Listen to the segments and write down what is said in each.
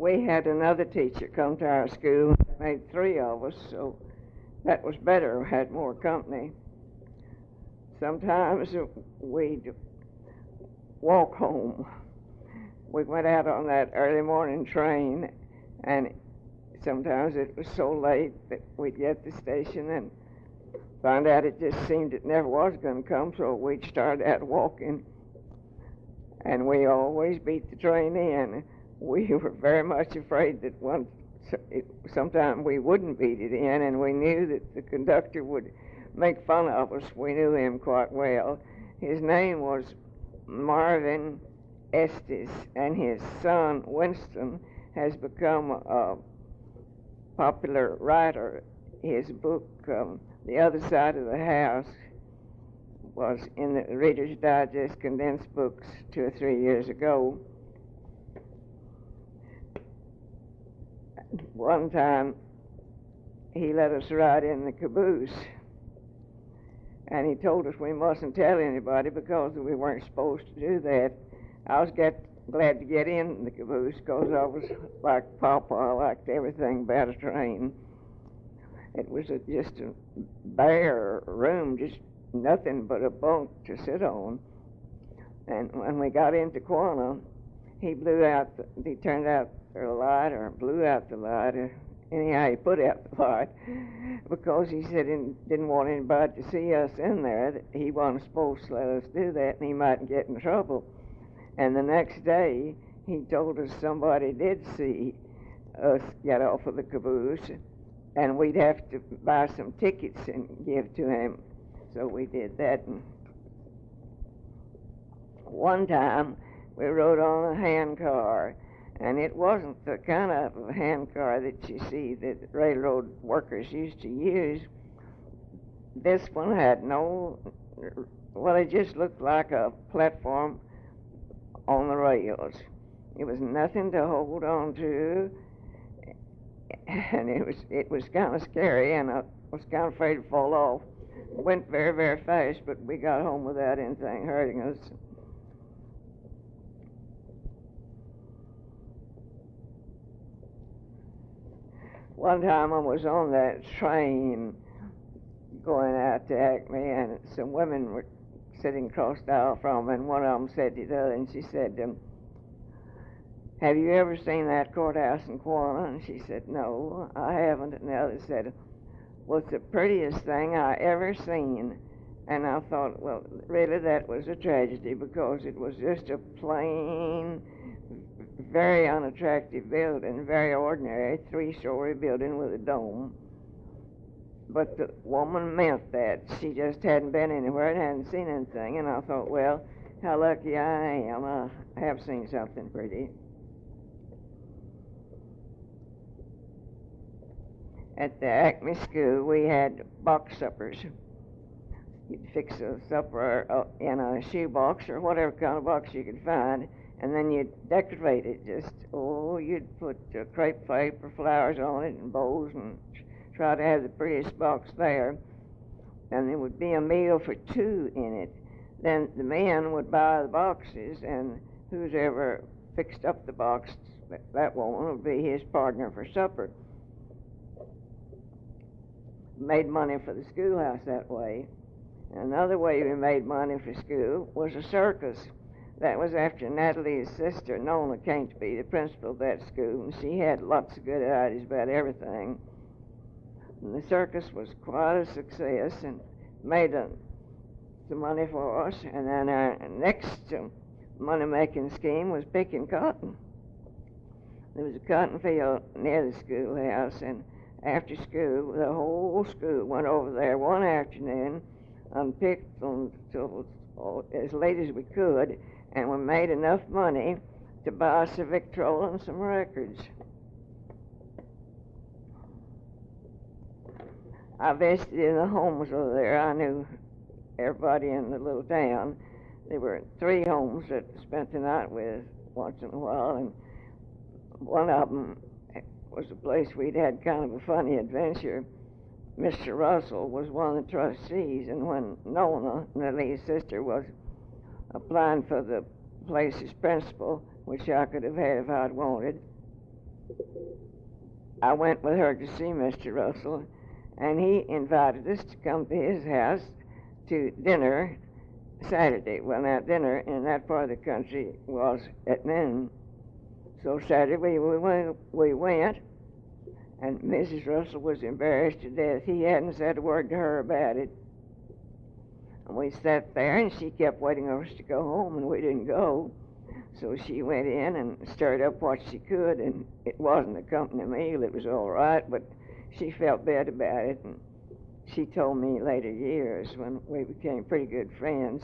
we had another teacher come to our school. It made 3 of us, so that was better. We had more company. Sometimes we'd walk home. We went out on that early morning train, and sometimes it was so late that we'd get to the station and find out it just seemed it never was going to come, so we'd start out walking. And we always beat the train in. We were very much afraid that sometime we wouldn't beat it in, and we knew that the conductor would make fun of us. We knew him quite well. His name was Marvin Estes, and his son, Winston, has become a popular writer. His book, The Other Side of the House, was in the Reader's Digest condensed books 2 or 3 years ago. One time, he let us ride in the caboose, and he told us we mustn't tell anybody because we weren't supposed to do that. I was glad to get in the caboose because I was like Papa. I liked everything about a train. It was just a bare room, just nothing but a bunk to sit on. And when we got into Quanah, he turned out the light, or blew out the light, or anyhow he put out the light, because he said he didn't want anybody to see us in there. That he wasn't supposed to let us do that, and he might get in trouble. And the next day, he told us somebody did see us get off of the caboose, and we'd have to buy some tickets and give to him. So we did that. And one time, we rode on a hand car, and it wasn't the kind of hand car that you see that railroad workers used to use. This one had it just looked like a platform on the rails. It was nothing to hold on to, and it was kind of scary, and I was kind of afraid to fall off. It went very, very fast, but we got home without anything hurting us. One time I was on that train going out to Acme, and some women were sitting across the aisle from me, and one of them said to the other, and she said, "Have you ever seen that courthouse in Quanah?" And she said, "No, I haven't." And the other said, "Well, it's the prettiest thing I ever seen." And I thought, well, really that was a tragedy, because it was just a plain, very unattractive building, very ordinary, 3-story building with a dome. But the woman meant that. She just hadn't been anywhere and hadn't seen anything. And I thought, well, how lucky I am. I have seen something pretty. At the Acme School, we had box suppers. You'd fix a supper in a shoebox or whatever kind of box you could find, and then you'd decorate it. You'd put crepe paper, flowers on it, and bows, and try to have the prettiest box there. And there would be a meal for 2 in it. Then the men would buy the boxes, and who's ever fixed up the box, that woman would be his partner for supper. Made money for the schoolhouse that way. Another way we made money for school was a circus. That was after Natalie's sister, Nona, came to be the principal of that school, and she had lots of good ideas about everything. And the circus was quite a success and made some money for us. And then our next money-making scheme was picking cotton. There was a cotton field near the schoolhouse, and after school, the whole school went over there one afternoon and picked until as late as we could, and we made enough money to buy us a Victrola and some records. I visited in the homes over there. I knew everybody in the little town. There were 3 homes that I spent the night with once in a while, and one of them was a place we'd had kind of a funny adventure. Mr. Russell was one of the trustees, and when Nona, Natalie's sister, was applying for the place as principal, which I could have had if I'd wanted, I went with her to see Mr. Russell, and he invited us to come to his house to dinner Saturday. Well, now, dinner in that part of the country was at noon. So Saturday we went, and Mrs. Russell was embarrassed to death. He hadn't said a word to her about it. And we sat there, and she kept waiting for us to go home, and we didn't go. So she went in and stirred up what she could, and it wasn't a company meal. It was all right, but she felt bad about it, and she told me later years, when we became pretty good friends,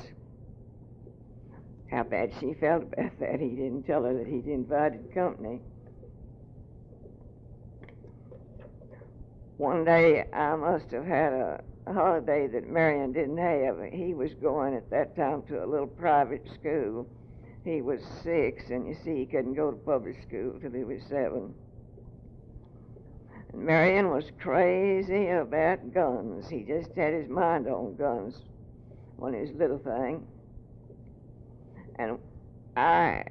how bad she felt about that. He didn't tell her that he'd invited company. One day I must have had a holiday that Marion didn't have. He was going at that time to a little private school. He was 6, and you see, he couldn't go to public school till he was 7. And Marion was crazy about guns. He just had his mind on guns, one of his little thing. And I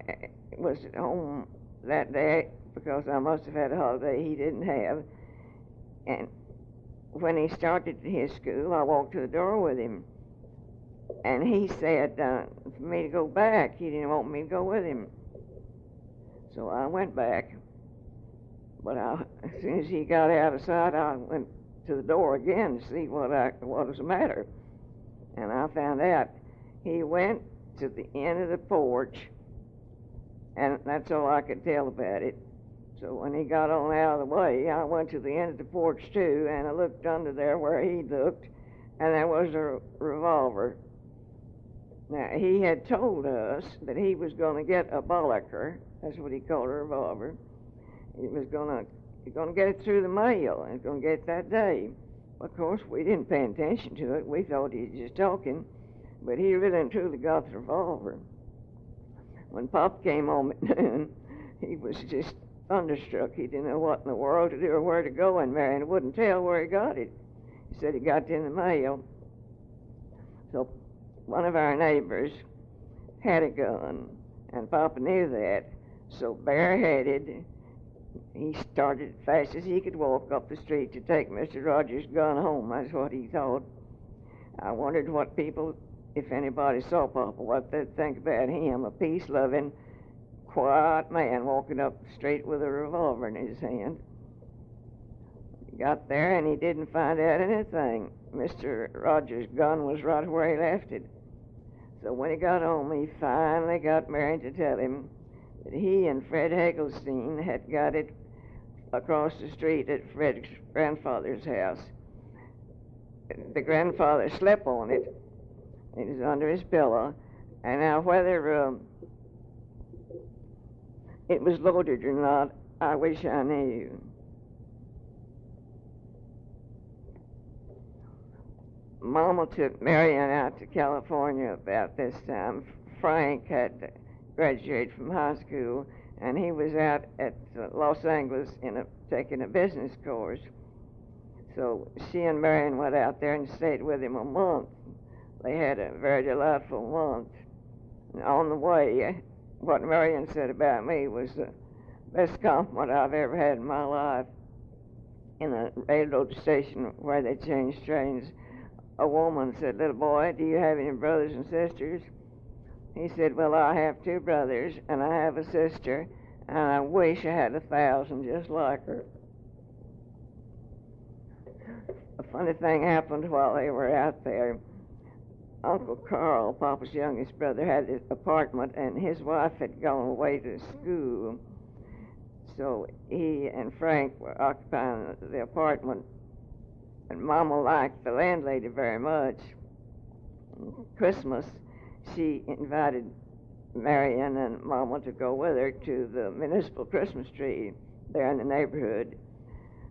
was at home that day because I must have had a holiday he didn't have. And when he started his school, I walked to the door with him. And he said for me to go back. He didn't want me to go with him. So I went back. But as soon as he got out of sight, I went to the door again to see what was the matter. And I found out he went to the end of the porch, and that's all I could tell about it. So when he got on out of the way, I went to the end of the porch too, and I looked under there where he looked, and there was a revolver. Now, he had told us that he was going to get a bollicker. That's what he called a revolver. He was going to get it through the mail, and going to get it that day. Of course, we didn't pay attention to it. We thought he was just talking, but he really and truly got the revolver. When Pop came home at noon, he was just thunderstruck. He didn't know what in the world to do or where to go, and Marion wouldn't tell where he got it. He said he got it in the mail. So one of our neighbors had a gun, and Papa knew that. So bareheaded, he started as fast as he could walk up the street to take Mr. Rogers' gun home. That's what he thought. I wondered what people, if anybody saw Papa, what they'd think about him, a peace-loving, quiet man walking up the street with a revolver in his hand. He got there, and he didn't find out anything. Mr. Rogers' gun was right where he left it. So when he got home, he finally got Marion to tell him that he and Fred Hagelstein had got it across the street at Fred's grandfather's house. The grandfather slept on it. It was under his pillow. And now whether it was loaded or not, I wish I knew. Mama took Marion out to California about this time. Frank had graduated from high school, and he was out at Los Angeles taking a business course. So she and Marion went out there and stayed with him a month. They had a very delightful month. And on the way, what Marion said about me was the best compliment I've ever had in my life. In a railroad station where they changed trains, a woman said, "Little boy, do you have any brothers and sisters?" He said, "Well, I have 2 brothers, and I have a sister, and I wish I had 1,000 just like her." A funny thing happened while they were out there. Uncle Carl, Papa's youngest brother, had his apartment, and his wife had gone away to school. So he and Frank were occupying the apartment, and Mama liked the landlady very much. Christmas, she invited Marion and Mama to go with her to the municipal Christmas tree there in the neighborhood.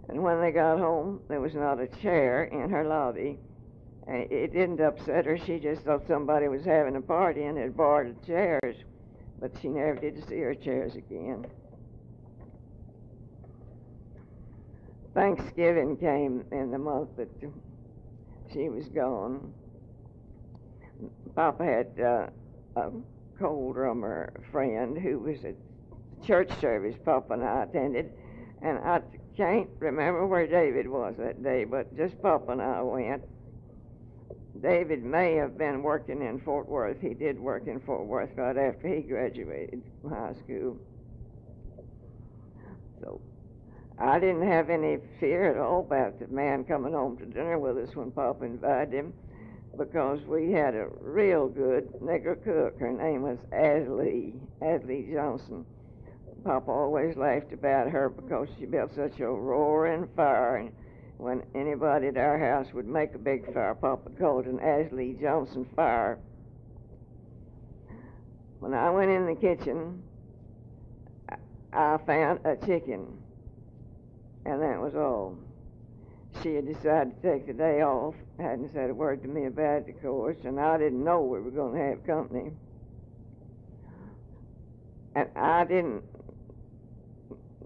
And when they got home, there was not a chair in her lobby. And it didn't upset her. She just thought somebody was having a party and had borrowed the chairs. But she never did see her chairs again. Thanksgiving came in the month that she was gone. Papa had a coal drummer friend who was at church service Papa and I attended, And I can't remember where David was that day, but just Papa and I went. David may have been working in Fort Worth. He did work in Fort Worth right after he graduated from high school. So I didn't have any fear at all about the man coming home to dinner with us when Papa invited him, because we had a real good nigger cook. Her name was Ashley Johnson. Papa always laughed about her because she built such a roaring fire, and when anybody at our house would make a big fire, Papa called it an Ashley Johnson fire. When I went in the kitchen, I found a chicken, and that was all. She had decided to take the day off, hadn't said a word to me about it, of course, and I didn't know we were going to have company. And I didn't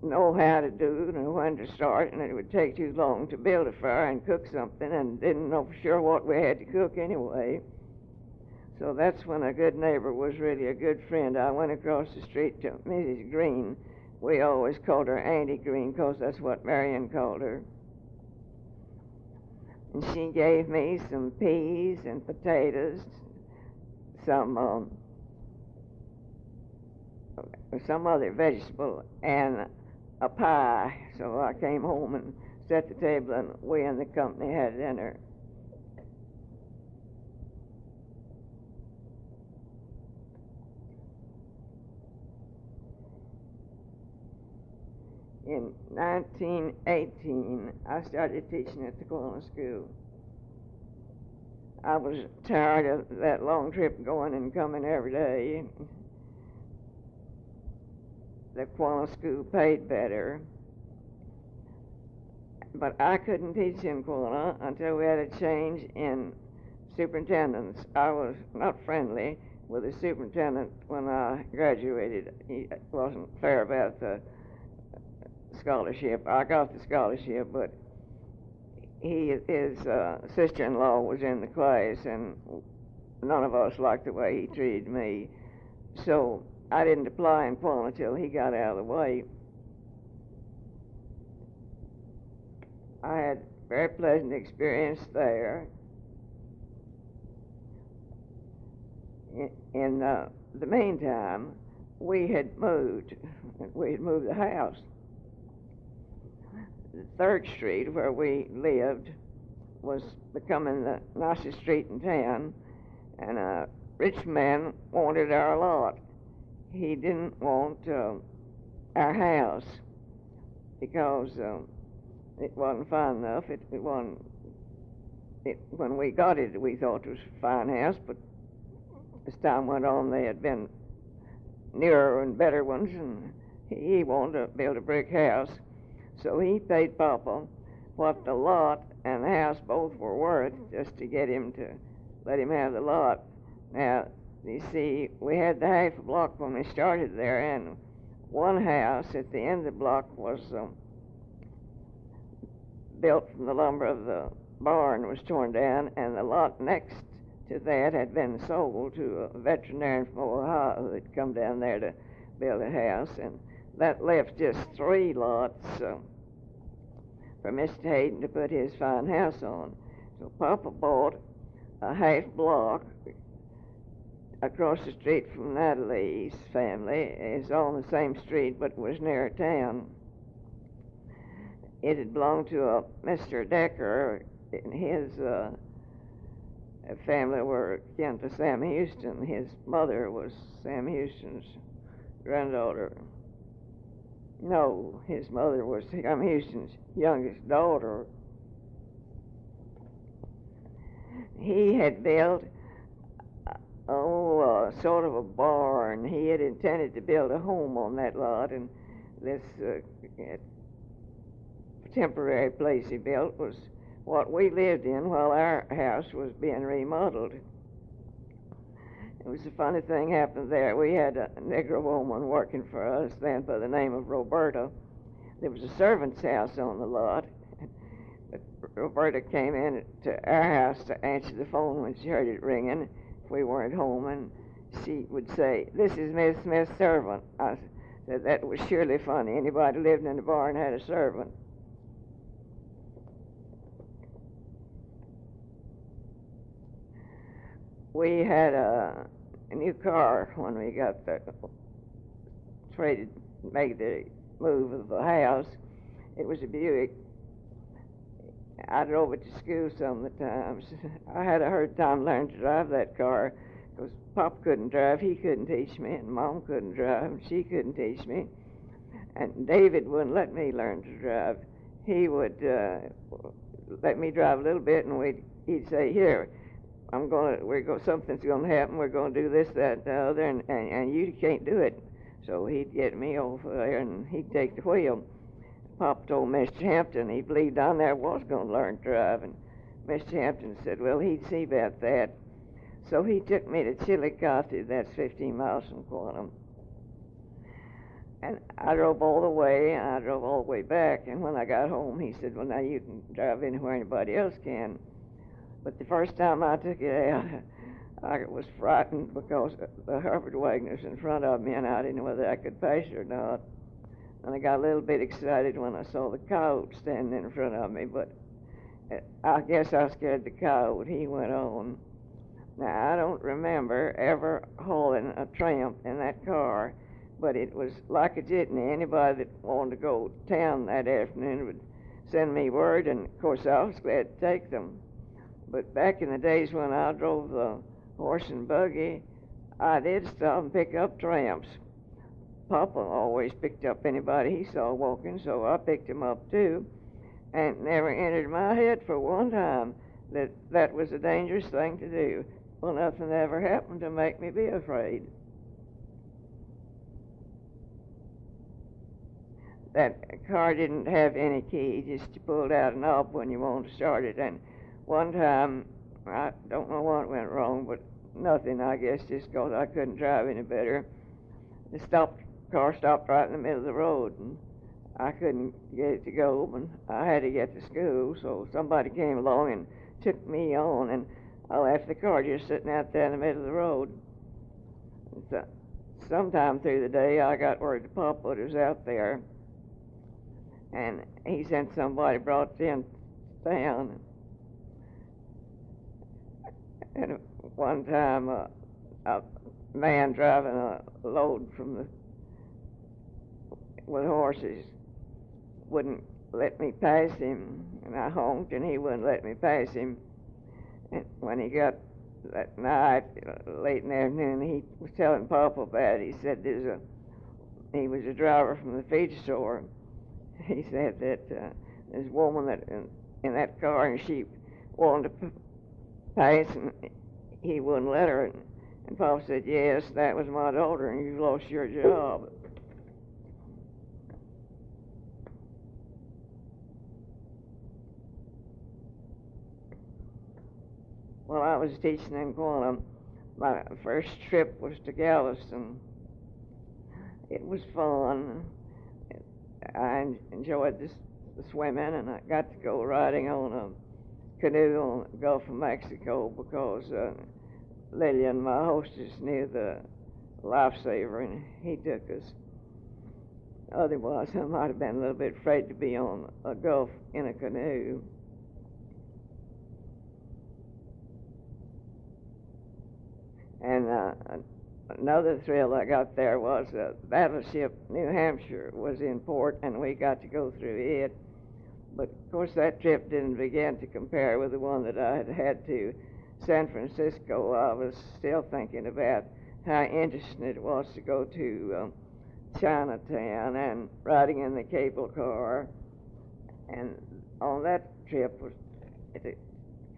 know how to do nor when to start, and it would take too long to build a fire and cook something, and didn't know for sure what we had to cook anyway. So that's when a good neighbor was really a good friend. I went across the street to Mrs. Green. We always called her Auntie Green because that's what Marion called her. And she gave me some peas and potatoes, some other vegetable, and a pie. So I came home and set the table, and we and the company had dinner. In 1918, I started teaching at the Quanah school. I was tired of that long trip going and coming every day. The Quanah school paid better, but I couldn't teach in Quanah until we had a change in superintendents. I was not friendly with the superintendent when I graduated. He wasn't fair about the scholarship. I got the scholarship, but his sister-in-law was in the class, and none of us liked the way he treated me. So I didn't apply in Quanah until he got out of the way. I had a very pleasant experience there. In the meantime, we had moved. We had moved the house. The 3rd Street, where we lived, was becoming the nicest street in town, and a rich man wanted our lot. He didn't want our house because it wasn't fine enough. It wasn't. When we got it, we thought it was a fine house, but as time went on, there had been nearer and better ones, and he wanted to build a brick house. So he paid Papa what the lot and the house both were worth just to get him to let him have the lot. Now, you see, we had the half a block when we started there, and one house at the end of the block was built from the lumber of the barn was torn down, and the lot next to that had been sold to a veterinarian from Ohio who had come down there to build a house, and that left just 3 lots for Mr. Hayden to put his fine house on. So Papa bought a half block across the street from Natalie's family. It's on the same street, but was near town. It had belonged to a Mr. Decker, and his family were kin to Sam Houston. His mother was Sam Houston's granddaughter. No, his mother was Sam Houston's youngest daughter. He had built sort of a barn. He had intended to build a home on that lot, and this temporary place he built was what we lived in while our house was being remodeled. It was a funny thing happened there. We had a Negro woman working for us then by the name of Roberta. There was a servant's house on the lot. But Roberta came in to our house to answer the phone when she heard it ringing if we weren't home, and she would say, "This is Miss Smith's servant." I said that was surely funny. Anybody living in the barn had a servant. We had a new car when we got there, made the move of the house. It was a Buick. I drove it to school some of the times. I had a hard time learning to drive that car because Pop couldn't drive, he couldn't teach me, and Mom couldn't drive, and she couldn't teach me. And David wouldn't let me learn to drive. He would let me drive a little bit, and he'd say, "Here, something's going to happen. We're going to do this, that, and the other, and you can't do it." So he'd get me over there, and he'd take the wheel. Pop told Mr. Hampton he believed I never was going to learn to drive, and Mr. Hampton said, well, he'd see about that. So he took me to Chillicothe, that's 15 miles from Quanah. And I drove all the way, and I drove all the way back, and when I got home, he said, well, now you can drive anywhere anybody else can. But the first time I took it out, I was frightened because the Harvard wagon was in front of me, and I didn't know whether I could pass it or not. And I got a little bit excited when I saw the coyote standing in front of me, but I guess I scared the coyote. He went on. Now, I don't remember ever hauling a tramp in that car, but it was like a jitney. Anybody that wanted to go to town that afternoon would send me word, and of course I was glad to take them. But back in the days when I drove the horse and buggy, I did stop and pick up tramps. Papa always picked up anybody he saw walking, so I picked him up too, and it never entered my head for one time that that was a dangerous thing to do. Well, nothing ever happened to make me be afraid. That car didn't have any key, just you pulled out a knob when you wanted to start it, and one time, I don't know what went wrong, but nothing, I guess, just because I couldn't drive any better. The car stopped right in the middle of the road, and I couldn't get it to go, and I had to get to school, so somebody came along and took me on, and I left the car just sitting out there in the middle of the road. And so, sometime through the day, I got word that Papa was out there, and he sent somebody brought it in town. And one time, a man driving a load with horses wouldn't let me pass him, and I honked, and he wouldn't let me pass him. And when he got that night, late in the afternoon, he was telling Papa about it. He said he was a driver from the feed store. He said that there's a woman that in that car, and she wanted to pass, and he wouldn't let her. And Papa said, yes, that was my daughter, and you've lost your job. Well, I was teaching in Quanah. My first trip was to Galveston. It was fun. I enjoyed the swimming, and I got to go riding on a canoe on the Gulf of Mexico because Lillian, my hostess, knew the lifesaver, and he took us. Otherwise, I might have been a little bit afraid to be on a Gulf in a canoe. And another thrill I got there was battleship New Hampshire was in port, and we got to go through it. But, of course, that trip didn't begin to compare with the one that I had had to San Francisco. I was still thinking about how interesting it was to go to Chinatown and riding in the cable car. And on that trip,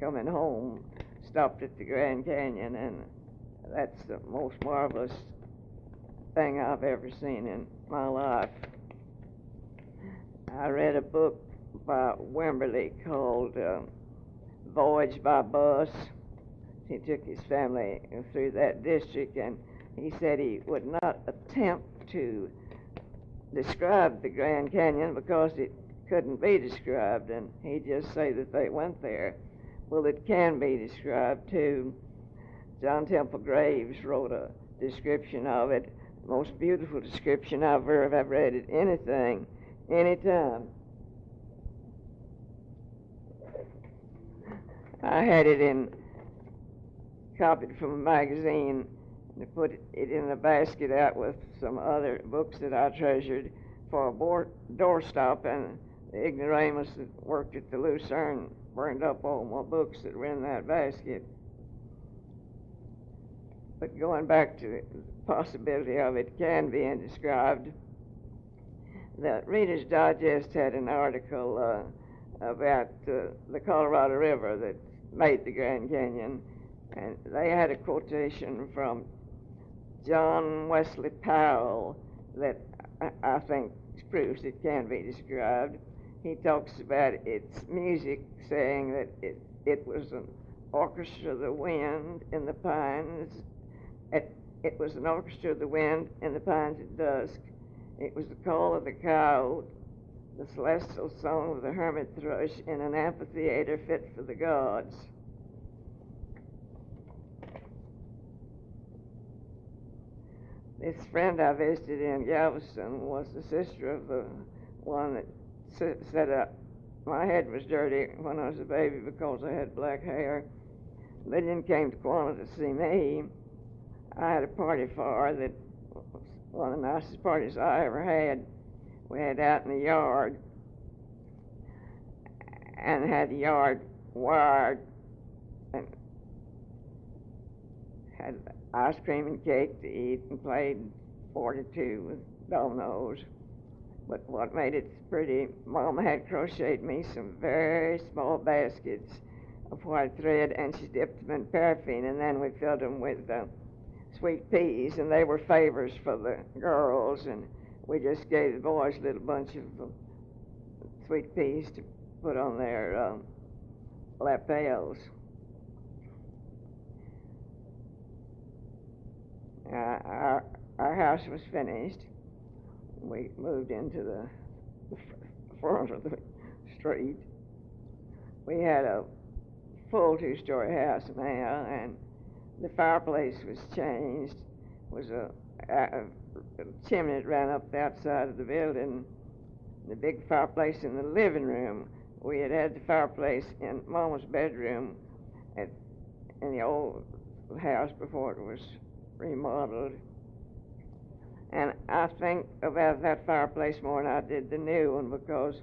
coming home, stopped at the Grand Canyon, and that's the most marvelous thing I've ever seen in my life. I read a book by Wimberly called Voyage by Bus. He took his family through that district, and he said he would not attempt to describe the Grand Canyon because it couldn't be described, and he'd just say that they went there. Well, it can be described, too. John Temple Graves wrote a description of it, most beautiful description I've ever read it, anything, anytime. I had it copied from a magazine, and put it in a basket out with some other books that I treasured for a doorstop, and the ignoramus that worked at the Lucerne burned up all my books that were in that basket. But going back to the possibility of it can be described, the Reader's Digest had an article about the Colorado River that made the Grand Canyon, and they had a quotation from John Wesley Powell that I think proves it can be described. He talks about its music, saying that it was an orchestra of the wind in the pines. It was an orchestra of the wind in the pines at dusk. It was the call of the coyote, the celestial song of the hermit thrush in an amphitheater fit for the gods. This friend I visited in Galveston was the sister of the one that said my head was dirty when I was a baby because I had black hair. Lillian came to Quanah to see me. I had a party for her that was one of the nicest parties I ever had. We had out in the yard and had the yard wired and had ice cream and cake to eat and played 42 with dominoes. But what made it pretty, Mama had crocheted me some very small baskets of white thread, and she dipped them in paraffin, and then we filled them with sweet peas, and they were favors for the girls, and we just gave the boys a little bunch of sweet peas to put on their lapels. Our house was finished. We moved into the front of the street. We had a full two-story house now, and the fireplace was changed. It was a chimney that ran up the outside of the building. The big fireplace in the living room. We had the fireplace in Mama's bedroom in the old house before it was remodeled. And I think about that fireplace more than I did the new one, because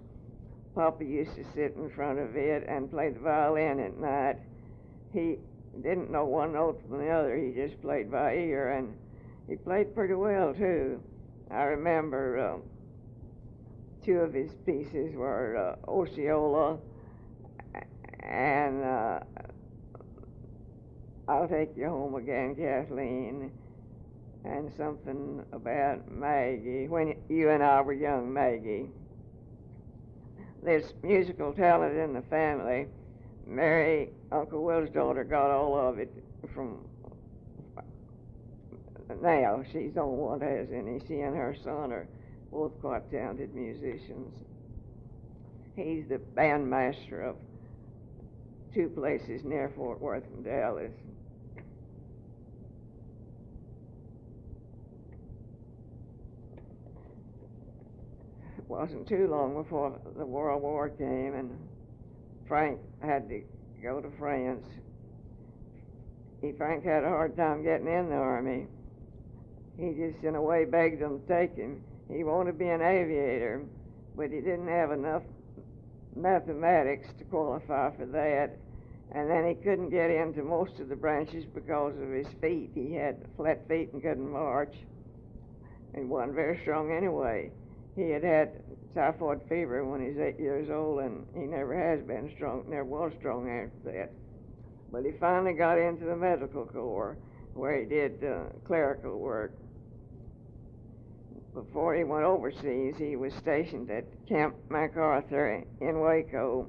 Papa used to sit in front of it and play the violin at night. He didn't know one note from the other. He just played by ear, and he played pretty well, too. I remember two of his pieces were Osceola and I'll Take You Home Again, Kathleen, and something about Maggie, when you and I were young, Maggie. There's musical talent in the family. Mary, Uncle Will's daughter, got all of it from now. She's the only one that has any. She and her son are both quite talented musicians. He's the bandmaster of two places near Fort Worth and Dallas. It wasn't too long before the World War came, and Frank had to go to France. Frank had a hard time getting in the Army. He just, in a way, begged them to take him. He wanted to be an aviator, but he didn't have enough mathematics to qualify for that. And then he couldn't get into most of the branches because of his feet. He had flat feet and couldn't march. He wasn't very strong anyway. He had typhoid fever when he was 8 years old, and he never has been strong, never was strong after that. But he finally got into the medical corps, where he did clerical work. Before he went overseas, he was stationed at Camp MacArthur in Waco.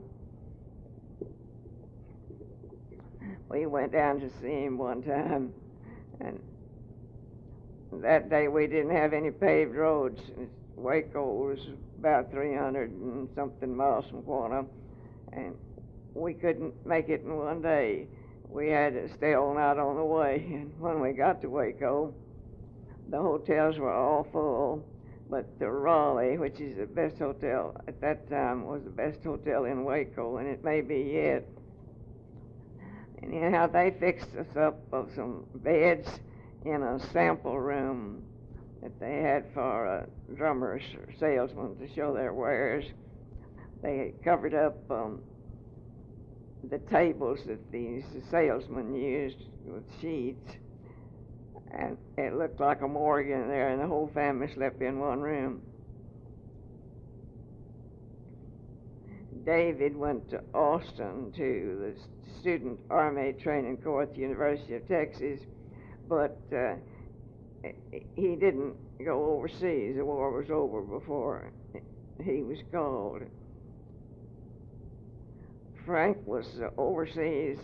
We went down to see him one time, and that day we didn't have any paved roads. Waco was about 300 and something miles from Quanah, and we couldn't make it in one day. We had to stay all night on the way, and when we got to Waco, the hotels were all full, but the Raleigh, which is the best hotel at that time, was the best hotel in Waco, and it may be yet. Anyhow, they fixed us up of some beds in a sample room that they had for drummers or salesmen to show their wares. They covered up the tables that these salesmen used with sheets, and it looked like a morgue in there, and the whole family slept in one room. David went to Austin to the Student Army Training Corps at the University of Texas, but he didn't go overseas. The war was over before he was called. Frank was overseas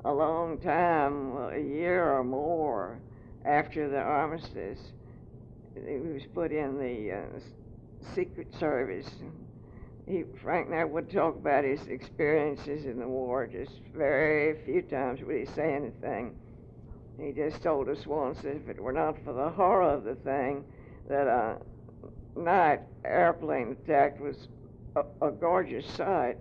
a long time, a year or more after the armistice. He was put in the Secret Service. Frank and I would talk about his experiences in the war. Just very few times would he say anything. He just told us once that if it were not for the horror of the thing, that a night airplane attack was a gorgeous sight.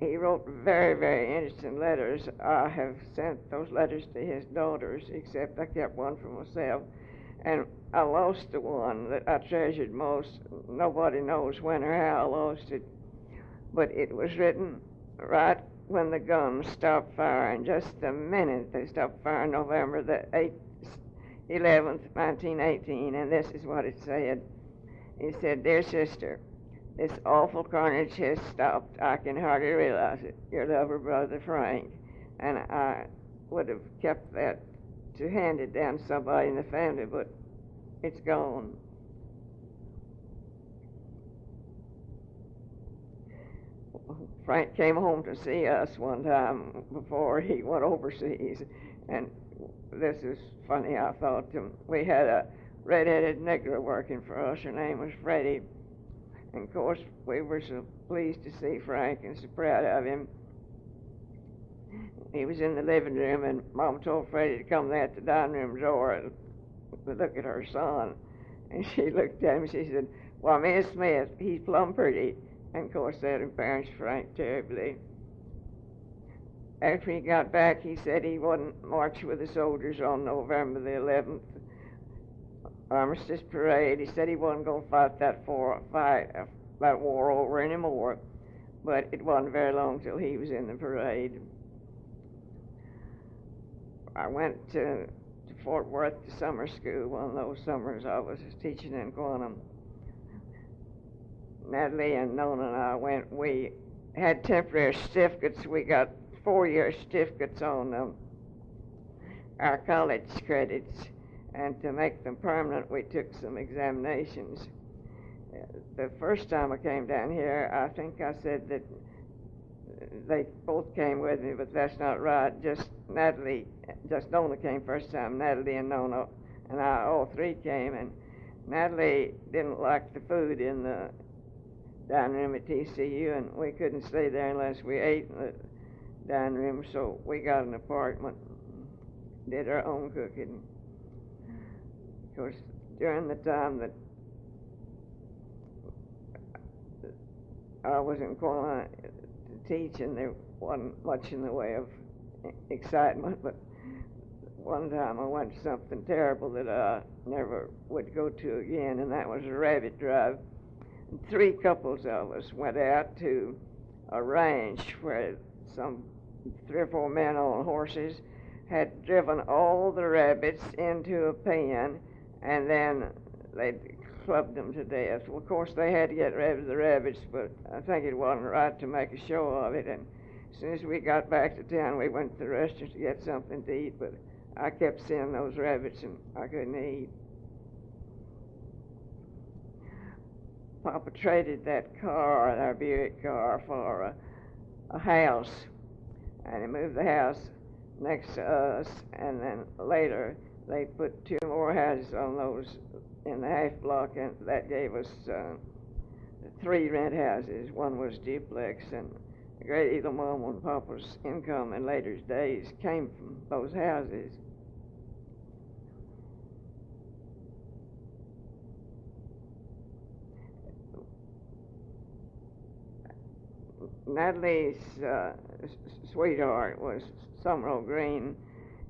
He wrote very, very interesting letters. I have sent those letters to his daughters, except I kept one for myself. And I lost the one that I treasured most. Nobody knows when or how I lost it. But it was written right when the guns stopped firing, just the minute they stopped firing, November the 11th, 1918, and this is what it said. It said, "Dear sister, this awful carnage has stopped. I can hardly realize it. Your lover, Brother Frank." And I would have kept that to hand it down to somebody in the family, but it's gone. Frank came home to see us one time before he went overseas, and this is funny, I thought. We had a red-headed nigger working for us. Her name was Freddie. And of course, we were so pleased to see Frank and so proud of him. He was in the living room, and Mom told Freddie to come there at the dining room door and look at her son. And she looked at him and she said, "Why, Miss Smith, he's plumb pretty." And of course, that embarrassed Frank terribly. After he got back, he said he wouldn't march with the soldiers on November the 11th. Armistice parade. He said he wasn't going to fight that war over anymore, but it wasn't very long till he was in the parade. I went to Fort Worth to summer school one of those summers I was teaching in Quanah. Natalie and Nona and I went. We had temporary certificates. We got 4-year certificates on our college credits. And to make them permanent, we took some examinations. The first time I came down here, I think I said that they both came with me, but that's not right. Just Nona came first time. Natalie and Nona and I, all three came. And Natalie didn't like the food in the dining room at TCU, and we couldn't stay there unless we ate in the dining room, so we got an apartment, did our own cooking. Of course, during the time that I was in Quanah teaching, there wasn't much in the way of excitement, but one time I went to something terrible that I never would go to again, and that was a rabbit drive. And 3 couples of us went out to a ranch where some 3 or 4 men on horses had driven all the rabbits into a pen, and then they'd clubbed them to death. Well, of course, they had to get rid of the rabbits, but I think it wasn't right to make a show of it. And as soon as we got back to town, we went to the restaurant to get something to eat, but I kept seeing those rabbits, and I couldn't eat. Papa traded that car, our Buick car, for a house, and he moved the house next to us, and then later they put 2 more houses on those in the half block, and that gave us 3 rent houses. One was duplex, and a great deal of Mom and Papa's income in later days came from those houses. Natalie's sweetheart was Summerall Green.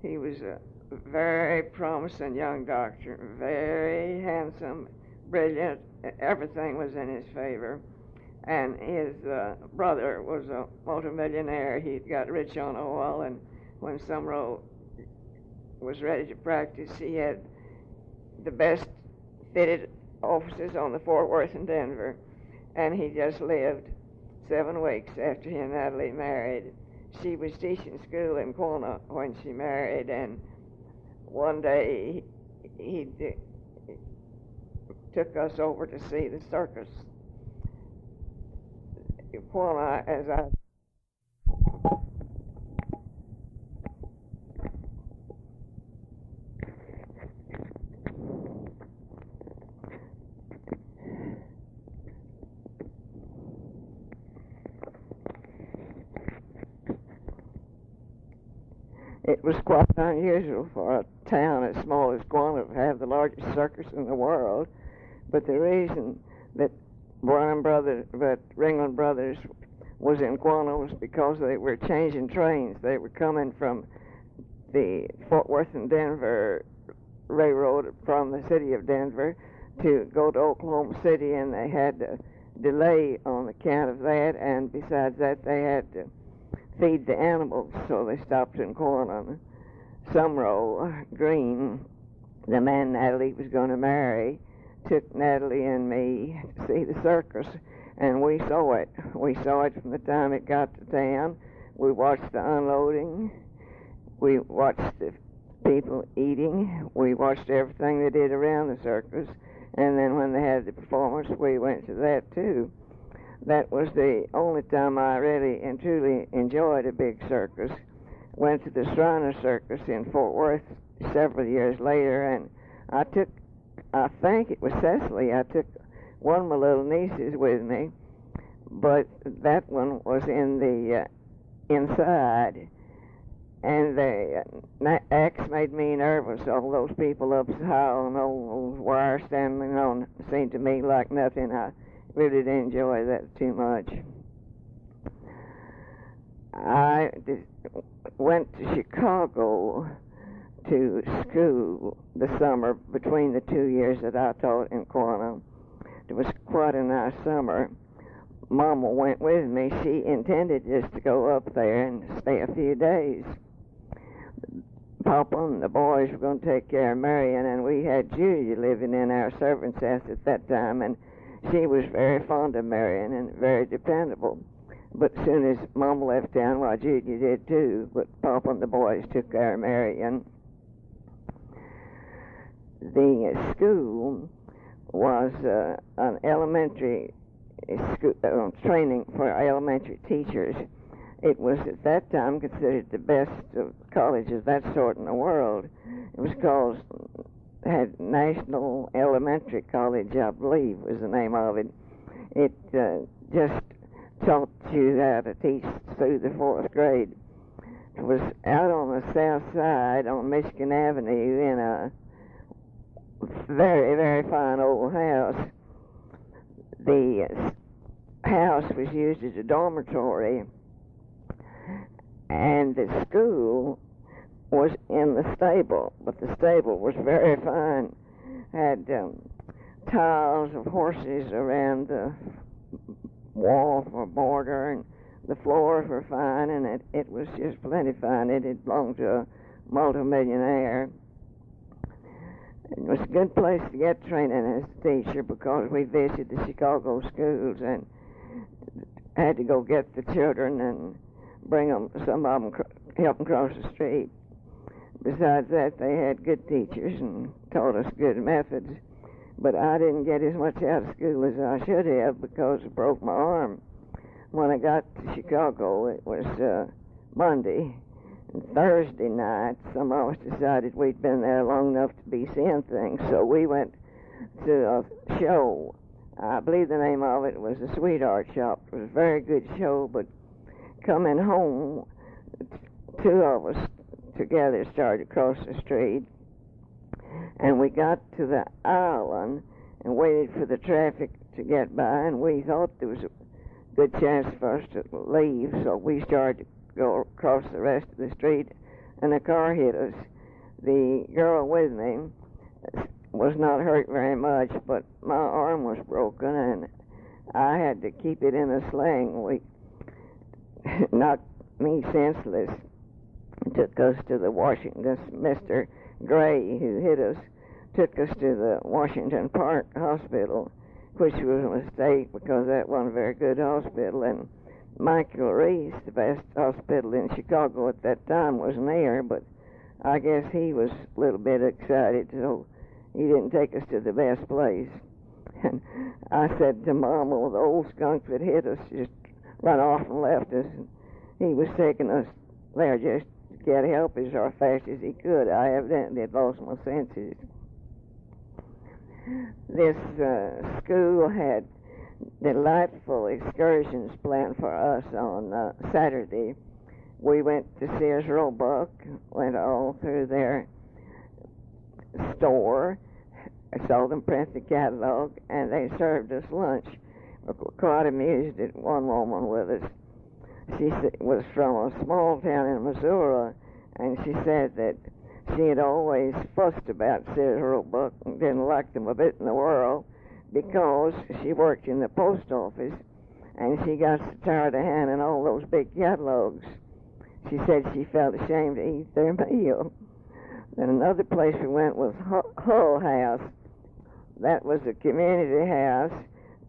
He was a very promising young doctor, very handsome, brilliant. Everything was in his favor. And his brother was a multimillionaire. He got rich on oil, and when Summerall was ready to practice, he had the best fitted offices on the Fort Worth and Denver. And he just lived 7 weeks after he and Natalie married. She was teaching school in Quanah when she married, and one day he took us over to see the circus. Quanah, as I it was quite unusual for a town as small as Quanah to have the largest circus in the world, but the reason that Ringling Brothers was in Quanah was because they were changing trains. They were coming from the Fort Worth and Denver railroad from the city of Denver to go to Oklahoma City, and they had to delay on account of that, and besides that they had to feed the animals, so they stopped in Quanah. Summerall Green, the man Natalie was going to marry, took Natalie and me to see the circus, and we saw it. We saw it from the time it got to town. We watched the unloading. We watched the people eating. We watched everything they did around the circus, and then when they had the performance, we went to that too. That was the only time I really and truly enjoyed a big circus. Went to the Shriner Circus in Fort Worth several years later, and I think it was Cecilie, I took one of my little nieces with me, but that one was in the inside, and the acts made me nervous. All those people up so high on those wires standing on seemed to me like nothing. I really didn't enjoy that too much. I went to Chicago to school the summer between the 2 years that I taught in Quanah. It was quite a nice summer. Mama went with me. She intended just to go up there and stay a few days. Papa and the boys were going to take care of Marion, and we had Julia living in our servant's house at that time, and she was very fond of Marion and very dependable. But as soon as Mama left town, well, Julia did too, but Papa and the boys took care of Marion. The school was an elementary school, training for elementary teachers. It was at that time considered the best of colleges of that sort in the world. It was called, had National Elementary College, I believe was the name of it. It just taught you how to teach through the 4th grade. It was out on the south side on Michigan Avenue in a very, very fine old house. The house was used as a dormitory, and the school was in the stable, but the stable was very fine. Had tiles of horses around the wall for border, and the floors were fine, and it was just plenty fine. It had belonged to a multimillionaire. It was a good place to get training as a teacher because we visited the Chicago schools and had to go get the children and bring them, some of them help them cross the street. Besides that, they had good teachers and taught us good methods. But I didn't get as much out of school as I should have because I broke my arm. When I got to Chicago, it was Monday. And Thursday night, some of us decided we'd been there long enough to be seeing things, so we went to a show. I believe the name of it was the Sweetheart Shop. It was a very good show, but coming home, 2 of us together started across the street, and we got to the island and waited for the traffic to get by, and we thought there was good chance for us to leave, so we started to go across the rest of the street, and a car hit us. The girl with me was not hurt very much, but my arm was broken, and I had to keep it in a sling. We knocked me senseless. Took us to the Washington. Mr. Gray, who hit us, took us to the Washington Park Hospital, which was a mistake because that wasn't a very good hospital. And Michael Reese, the best hospital in Chicago at that time, was near, but I guess he was a little bit excited, so he didn't take us to the best place. And I said to Mom, well, the old skunk that hit us just run off and left us. And he was taking us there just to get help as fast as he could. I evidently had lost my senses. This school had delightful excursions planned for us on Saturday. We went to Sears Roebuck, went all through their store. I saw them print the catalog, and they served us lunch. We were quite amused at one woman with us. She was from a small town in Missouri, and she said that she had always fussed about Sears Roebuck and didn't like them a bit in the world because she worked in the post office, and she got so tired of handing all those big catalogs. She said she felt ashamed to eat their meal. Then another place we went was Hull House. That was a community house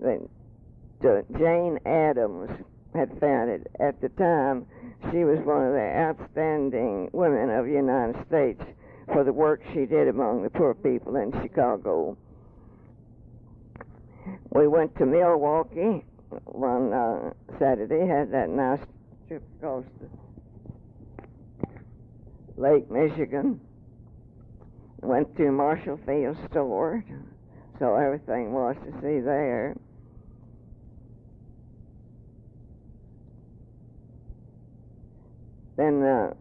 that Jane Addams had founded. At the time, she was one of the outstanding women of the United States for the work she did among the poor people in Chicago. We went to Milwaukee one Saturday, had that nice trip across the Lake Michigan. Went to Marshall Field's store, so everything was to see there. Then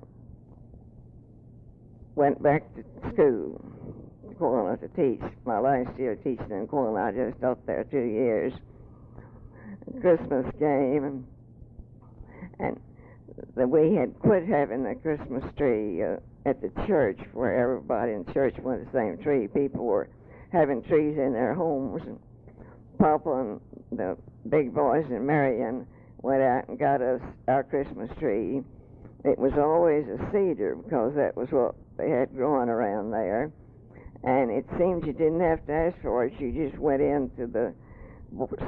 went back to school, to Quanah, to teach. My last year teaching in Quanah, I just taught there 2 years. Christmas came, and we had quit having the Christmas tree at the church, where everybody in church went the same tree. People were having trees in their homes, and Papa and the big boys and Marion went out and got us our Christmas tree. It was always a cedar because that was what they had growing around there, and it seemed you didn't have to ask for it. You just went into the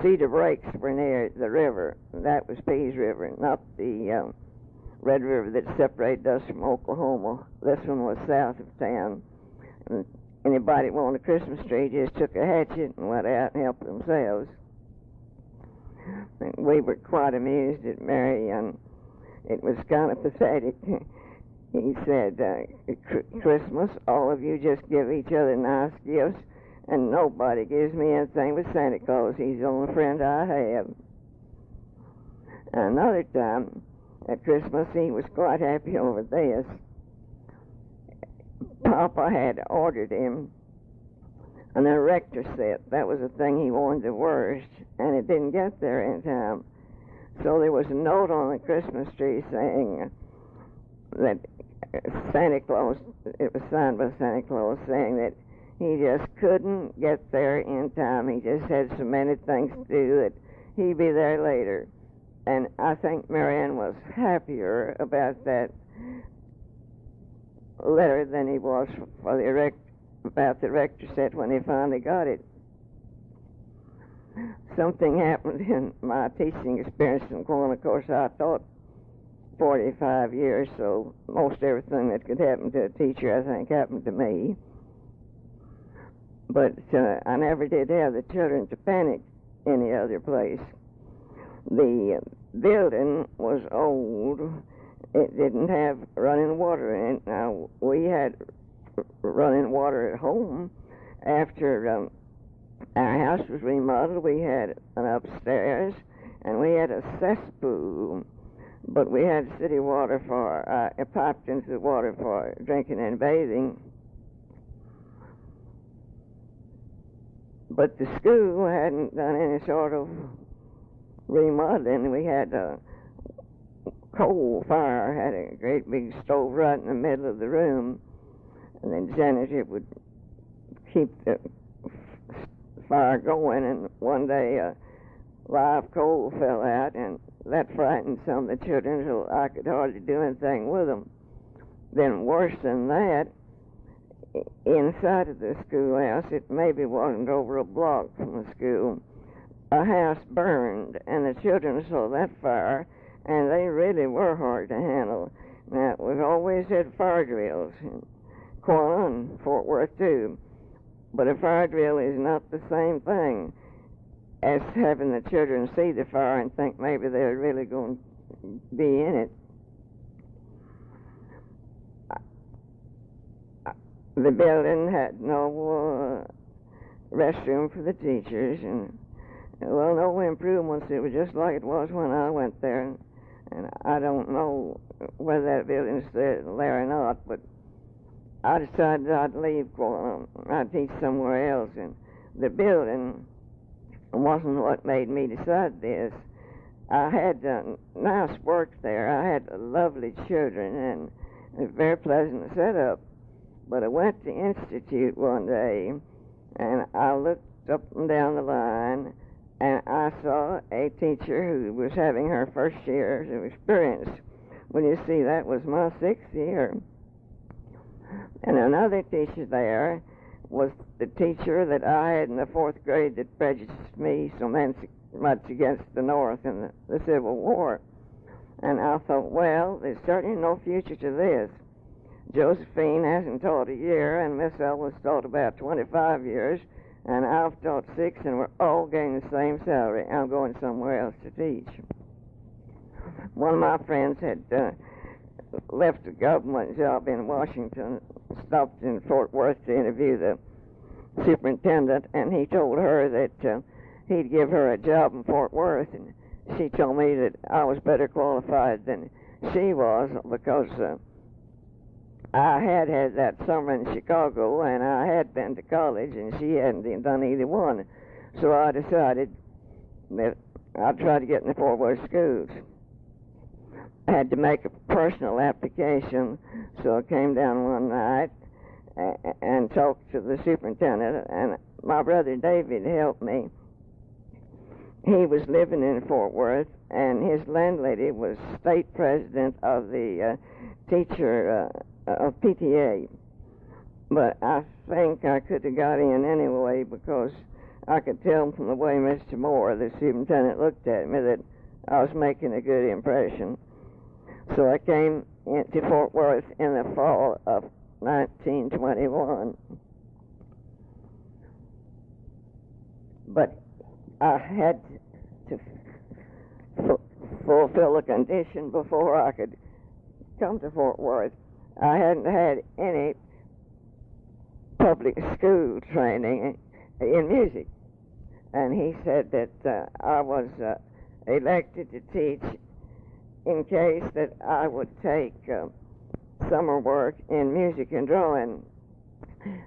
cedar breaks were near the river. That was Pease River, not the Red River that separated us from Oklahoma. This one was south of town. And anybody that wanted a Christmas tree just took a hatchet and went out and helped themselves. And we were quite amused at Marion. It was kind of pathetic. He said, Christmas, all of you just give each other nice gifts, and nobody gives me anything but Santa Claus. He's the only friend I have. Another time, at Christmas, he was quite happy over this. Papa had ordered him an erector set. That was the thing he wanted the worst, and it didn't get there in time. So there was a note on the Christmas tree saying that Santa Claus, it was signed by Santa Claus, saying that he just couldn't get there in time. He just had so many things to do that he'd be there later. And I think Marianne was happier about that letter than he was for about the erector set when he finally got it. Something happened in my teaching experience in Quanah. Of course, I taught 45 years, so most everything that could happen to a teacher, I think, happened to me. But I never did have the children to panic any other place. The building was old. It didn't have running water in it. Now, we had running water at home. After our house was remodeled, we had an upstairs, and we had a cesspool. But we had city water piped into the water for drinking and bathing. But the school hadn't done any sort of remodeling, we had a coal fire, had a great big stove right in the middle of the room, and then the janitor would keep the fire going, and one day live coal fell out, and that frightened some of the children, so I could hardly do anything with them. Then worse than that, inside of the schoolhouse, it maybe wasn't over a block from the school, a house burned, and the children saw that fire, and they really were hard to handle. Now, we've always had fire drills in Quanah and Fort Worth too, but a fire drill is not the same thing as having the children see the fire and think maybe they're really going to be in it. The building had no restroom for the teachers, and well, no improvements. It was just like it was when I went there, and I don't know whether that building's there or not, but I decided I'd leave Quanah. I'd teach somewhere else, and the building wasn't what made me decide this. I had nice work there. I had lovely children, and a very pleasant setup. But I went to Institute one day, and I looked up and down the line, and I saw a teacher who was having her first year of experience. Well, you see, that was my 6th year. And another teacher there was the teacher that I had in the 4th grade that prejudiced me so much against the North in the Civil War. And I thought, well, there's certainly no future to this. Josephine hasn't taught a year, and Miss Ellis taught about 25 years, and I've taught 6, and we're all getting the same salary. I'm going somewhere else to teach. One of my friends had left a government job in Washington, stopped in Fort Worth to interview the superintendent, and he told her that he'd give her a job in Fort Worth, and she told me that I was better qualified than she was because I had had that summer in Chicago, and I had been to college, and she hadn't done either one. So I decided that I'd try to get in the Fort Worth schools. I had to make a personal application, so I came down one night and talked to the superintendent, and my brother David helped me. He was living in Fort Worth, and his landlady was state president of the teacher of PTA. But I think I could have got in anyway because I could tell from the way Mr. Moore, the superintendent, looked at me that I was making a good impression. So I came into Fort Worth in the fall of 1921. But I had to fulfill a condition before I could come to Fort Worth. I hadn't had any public school training in music. And he said that I was elected to teach in case that I would take summer work in music and drawing.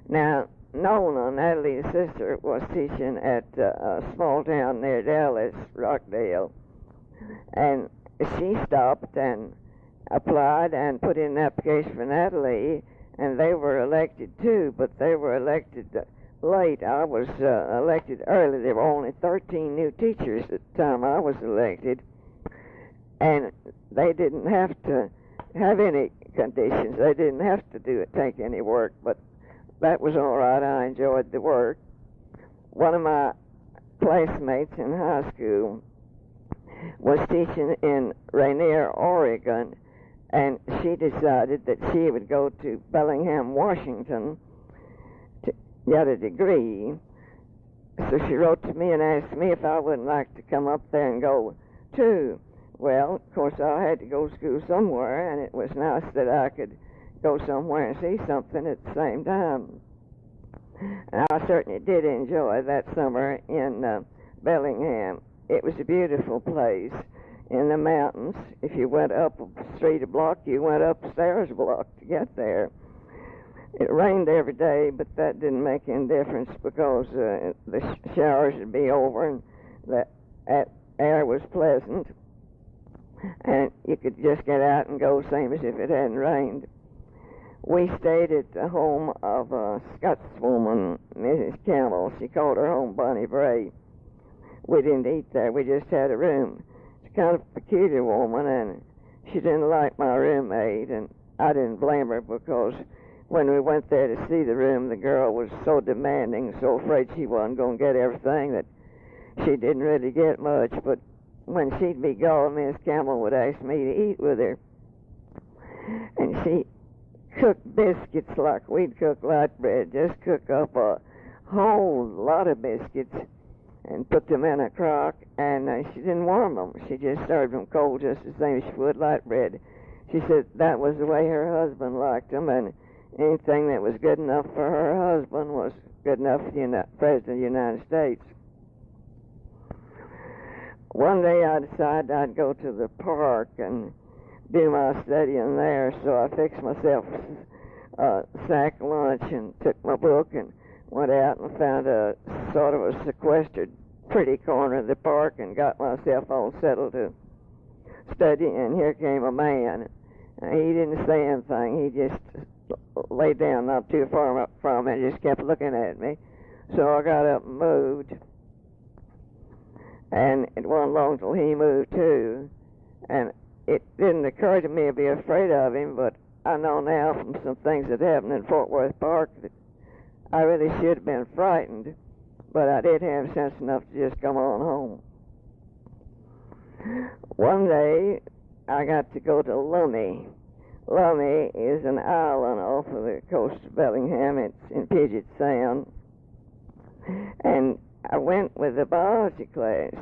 Now, Nona, Natalie's sister, was teaching at a small town near Dallas, Rockdale, and she stopped and applied and put in an application for Natalie, and they were elected too, but they were elected late. I was elected early. There were only 13 new teachers at the time I was elected, and they didn't have to have any conditions. They didn't have to take any work, but that was all right. I enjoyed the work. One of my classmates in high school was teaching in Rainier, Oregon, and she decided that she would go to Bellingham, Washington to get a degree. So she wrote to me and asked me if I wouldn't like to come up there and go too. Well, of course, I had to go to school somewhere, and it was nice that I could go somewhere and see something at the same time. And I certainly did enjoy that summer in Bellingham. It was a beautiful place in the mountains. If you went up a street a block, you went up stairs a block to get there. It rained every day, but that didn't make any difference because the showers would be over, and air was pleasant, and you could just get out and go same as if it hadn't rained. We stayed at the home of a Scotswoman, Mrs. Campbell. She called her home Bonnie Bray. We didn't eat there. We just had a room. She's kind of a peculiar woman, and she didn't like my roommate, and I didn't blame her, because when we went there to see the room, the girl was so demanding, so afraid she wasn't going to get everything, that she didn't really get much. But when she'd be gone, Miss Campbell would ask me to eat with her. And she cooked biscuits like we'd cook light bread, just cook up a whole lot of biscuits and put them in a crock, and she didn't warm them. She just served them cold, just the same as she would light bread. She said that was the way her husband liked them, and anything that was good enough for her husband was good enough for the President of the United States. One day I decided I'd go to the park and do my studying there, so I fixed myself a sack lunch and took my book and went out and found a sort of a sequestered, pretty corner of the park and got myself all settled to study. And here came a man. He didn't say anything. He just lay down not too far up from me and just kept looking at me. So I got up and moved. And it wasn't long till he moved too. And it didn't occur to me to be afraid of him, but I know now from some things that happened in Fort Worth Park that I really should have been frightened, but I did have sense enough to just come on home. One day, I got to go to Lummi. Lummi is an island off of the coast of Bellingham. It's in Puget Sound. And I went with the biology class.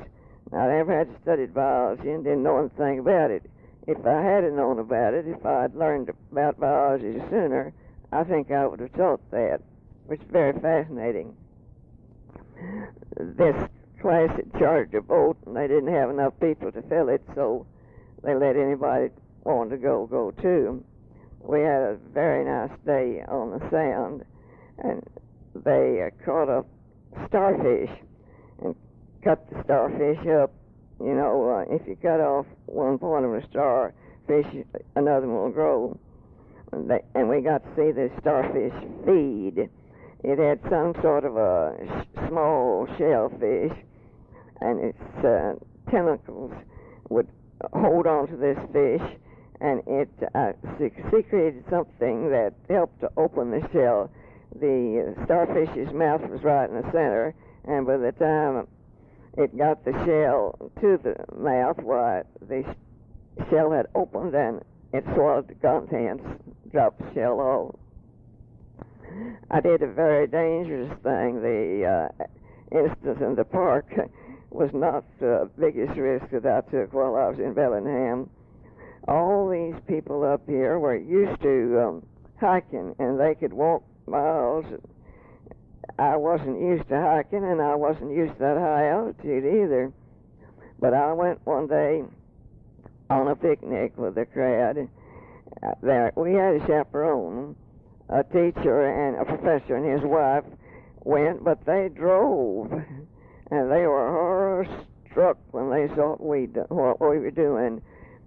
I never had studied biology and didn't know anything about it. If I had known about it, if I'd learned about biology sooner, I think I would have taught that, which is very fascinating. This class had chartered a boat, and they didn't have enough people to fill it, so they let anybody want to go too. We had a very nice day on the Sound, and they caught a starfish and cut the starfish up. You know, if you cut off one point of a starfish, another one will grow. And we got to see the starfish feed. It had some sort of a small shellfish, and its tentacles would hold on to this fish, and it secreted something that helped to open the shell. The starfish's mouth was right in the center, and by the time it got the shell to the mouth, why, the shell had opened and it swallowed the contents, dropped the shell off. I did a very dangerous thing. The instance in the park was not the biggest risk that I took while I was in Bellingham. All these people up here were used to hiking, and they could walk miles. I wasn't used to hiking, and I wasn't used to that high altitude either. But I went one day on a picnic with the crowd. There, we had a chaperone, a teacher and a professor and his wife went, but they drove, and they were horror-struck when they saw what we were doing.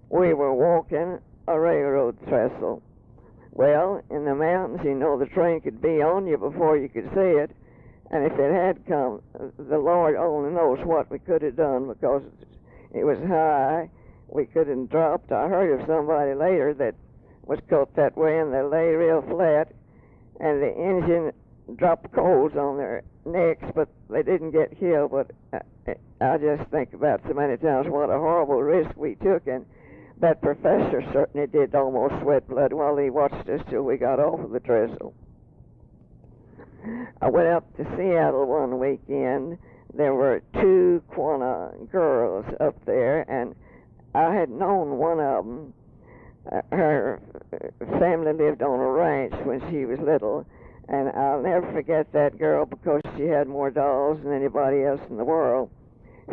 We were walking a railroad trestle. Well, in the mountains, you know, the train could be on you before you could see it, and if it had come, the Lord only knows what we could have done, because it was high. We could have dropped. I heard of somebody later that was caught that way, and they lay real flat, and the engine dropped coals on their necks, but they didn't get killed. But I just think about so many times what a horrible risk we took, and that professor certainly did almost sweat blood while he watched us till we got off of the trestle. I went up to Seattle one weekend. There were 2 Quanah girls up there, and I had known one of them. Her family lived on a ranch when she was little, and I'll never forget that girl because she had more dolls than anybody else in the world.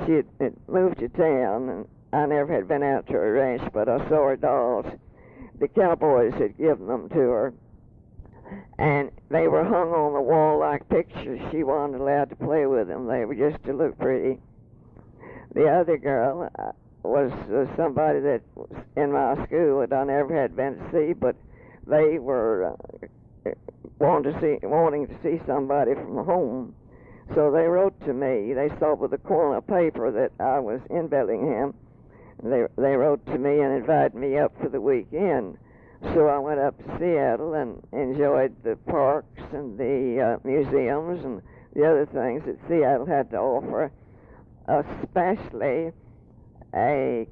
She had moved to town, and I never had been out to her ranch, but I saw her dolls. The cowboys had given them to her, and they were hung on the wall like pictures. She wasn't allowed to play with them. They were just to look pretty. The other girl was somebody that was in my school that I never had been to see, but they were wanting to see somebody from home. So they wrote to me. They saw with the Quanah paper that I was in Bellingham. They wrote to me and invited me up for the weekend. So I went up to Seattle and enjoyed the parks and the museums and the other things that Seattle had to offer, especially a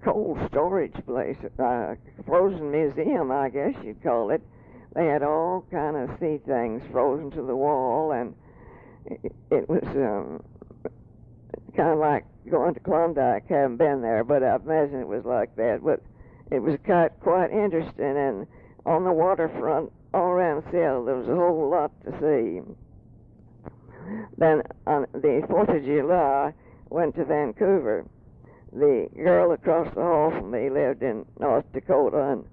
cold storage place, a frozen museum, I guess you'd call it. They had all kind of sea things frozen to the wall, and it was kind of like going to Klondike. Haven't been there, but I imagine it was like that. But it was quite interesting, and on the waterfront all around Seattle there was a whole lot to see. Then on the 4th of July, went to Vancouver. The girl across the hall from me lived in North Dakota, and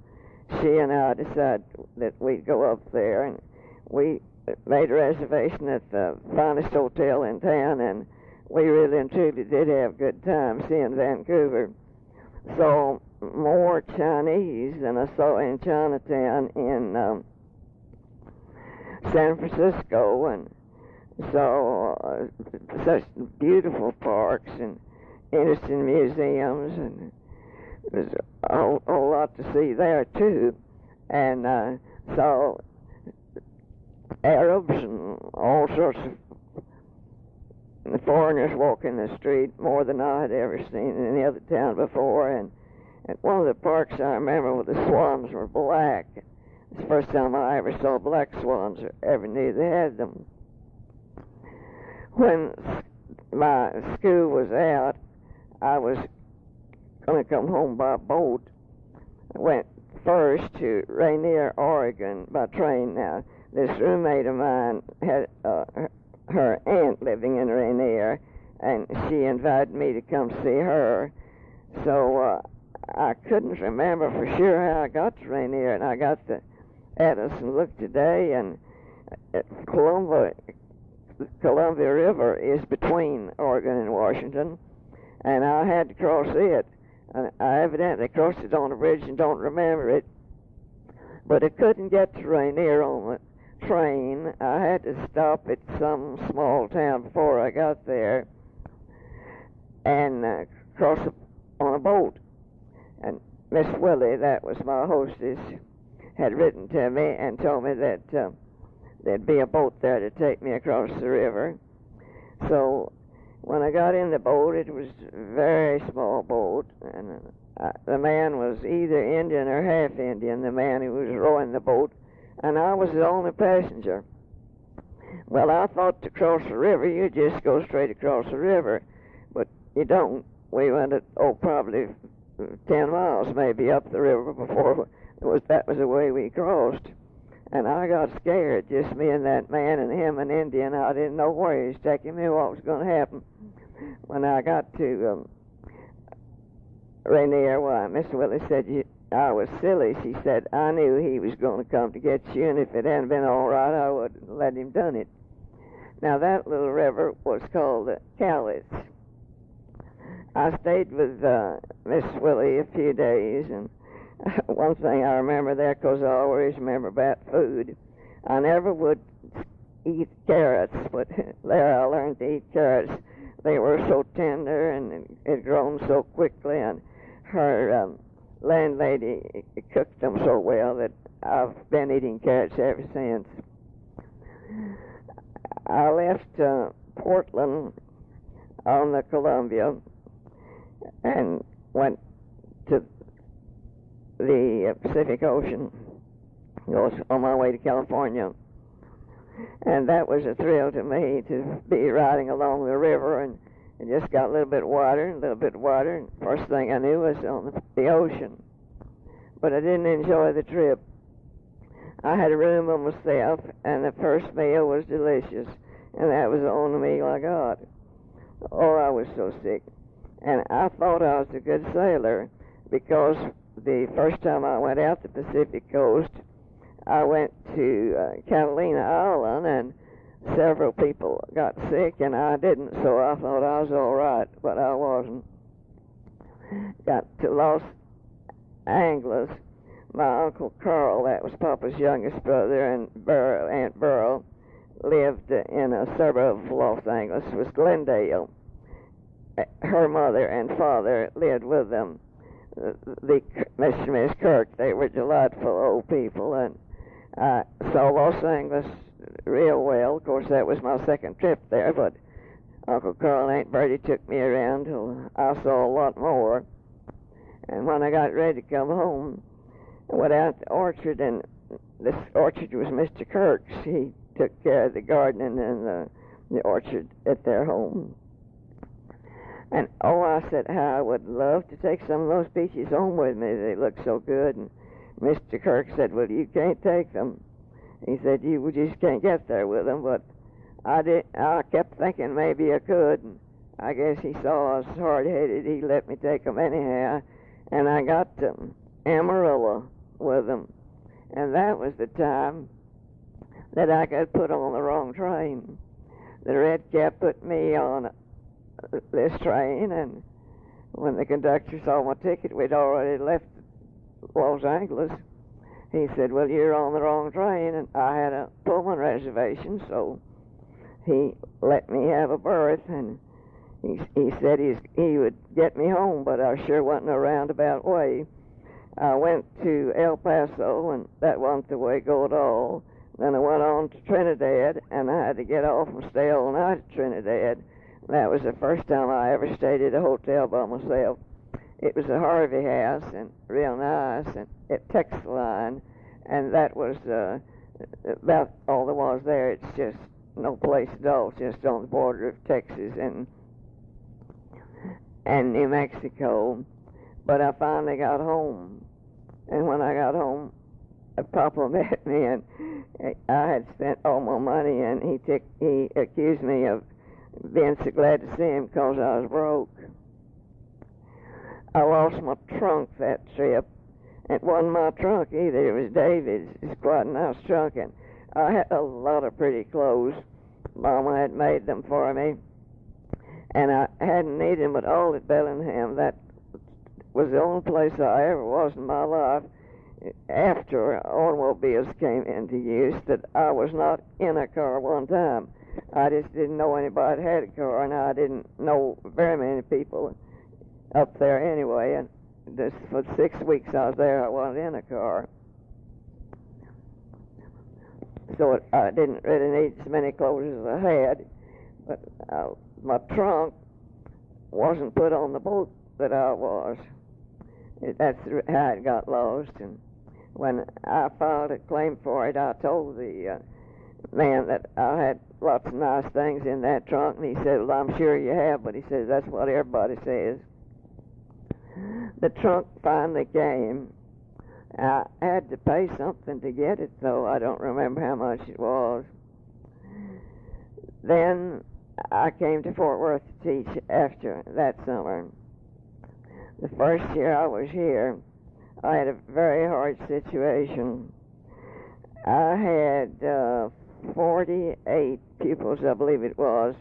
she and I decided that we'd go up there, and we made a reservation at the finest hotel in town, and we really and truly did have a good time seeing Vancouver. Saw more Chinese than I saw in Chinatown in San Francisco, and saw such beautiful parks and interesting museums, and there's a whole lot to see there too. And saw Arabs and all sorts of foreigners walking the street, more than I had ever seen in any other town before. And at one of the parks I remember where the swans were black. It's the first time I ever saw black swans or ever knew they had them. When my school was out, I was going to come home by boat. I went first to Rainier, Oregon by train. Now, this roommate of mine had her aunt living in Rainier, and she invited me to come see her. So I couldn't remember for sure how I got to Rainier, and I got the atlas and looked today, and Columbia River is between Oregon and Washington, and I had to cross it. And I evidently crossed it on a bridge and don't remember it. But I couldn't get to Rainier on the train. I had to stop at some small town before I got there and cross on a boat. And Miss Willie, that was my hostess, had written to me and told me that there'd be a boat there to take me across the river. So when I got in the boat, it was a very small boat, and the man was either Indian or half Indian, the man who was rowing the boat, and I was the only passenger. Well, I thought to cross the river, you just go straight across the river, but you don't. We went at, probably 10 miles maybe up the river before that was the way we crossed. And I got scared, just me and that man and him an Indian. I didn't know where he was taking me, what was going to happen. When I got to Rainier, why, Miss Willie said I was silly. She said, I knew he was going to come to get you, and if it hadn't been all right, I wouldn't let him done it. Now, that little river was called the Cowlitz. I stayed with Miss Willie a few days, and one thing I remember there, because I always remember about food, I never would eat carrots, but there I learned to eat carrots. They were so tender and it had grown so quickly, and her landlady cooked them so well that I've been eating carrots ever since. I left Portland on the Columbia and went to the Pacific Ocean. I was on my way to California, and that was a thrill to me to be riding along the river, and it just got a little bit wider and a little bit wider, and first thing I knew was on the ocean. But I didn't enjoy the trip. I had a room on myself, and the first meal was delicious, and that was the only meal I got. Oh, I was so sick. And I thought I was a good sailor, because the first time I went out the Pacific coast, I went to Catalina Island and several people got sick, and I didn't, so I thought I was all right, but I wasn't. Got to Los Angeles. My Uncle Carl, that was Papa's youngest brother, and Aunt Burl lived in a suburb of Los Angeles. It was Glendale. Her mother and father lived with them. The Mr. and Miss Kirk, they were delightful old people, and I saw Los Angeles real well. Of course, that was my second trip there, but Uncle Carl and Aunt Bertie took me around till I saw a lot more. And when I got ready to come home, I went out to the orchard, and this orchard was Mr. Kirk's. He took care of the gardening and the orchard at their home. And I said how I would love to take some of those peaches home with me. They look so good. And Mr. Kirk said, well, you can't take them. He said, you just can't get there with them. But I kept thinking maybe I could. And I guess he saw I was hard-headed. He let me take them anyhow. And I got Amarillo with them. And that was the time that I got put on the wrong train. The red cap put me on this train, and when the conductor saw my ticket, we'd already left Los Angeles. He said, well, you're on the wrong train, and I had a Pullman reservation, so he let me have a berth, and he said he would get me home, but I sure wasn't a roundabout way. I went to El Paso, and that wasn't the way to go at all. Then I went on to Trinidad, and I had to get off and stay all night at Trinidad. That was the first time I ever stayed at a hotel by myself. It was a Harvey house, and real nice, and at Texas Line, and that was about all there was there. It's just no place at all. It's just on the border of Texas and New Mexico. But I finally got home, and when I got home, Papa met me, and I had spent all my money, and he accused me of being so glad to see him because I was broke. I lost my trunk that trip. It wasn't my trunk either. It was David's. It's quite a nice trunk, and I had a lot of pretty clothes. Mama had made them for me, and I hadn't needed them at all at Bellingham. That was the only place I ever was in my life after automobiles came into use that I was not in a car one time. I just didn't know anybody had a car, and I didn't know very many people up there anyway. And just for 6 weeks I was there, I wasn't in a car. So I didn't really need as many clothes as I had. But my trunk wasn't put on the boat that I was. That's how it got lost. And when I filed a claim for it, I told the man that I had lots of nice things in that trunk, and he said, well, I'm sure you have, but he says, that's what everybody says. The trunk finally came. I had to pay something to get it, though. I don't remember how much it was. Then I came to Fort Worth to teach after that summer. The first year I was here, I had a very hard situation. I had 48 pupils, I believe it was,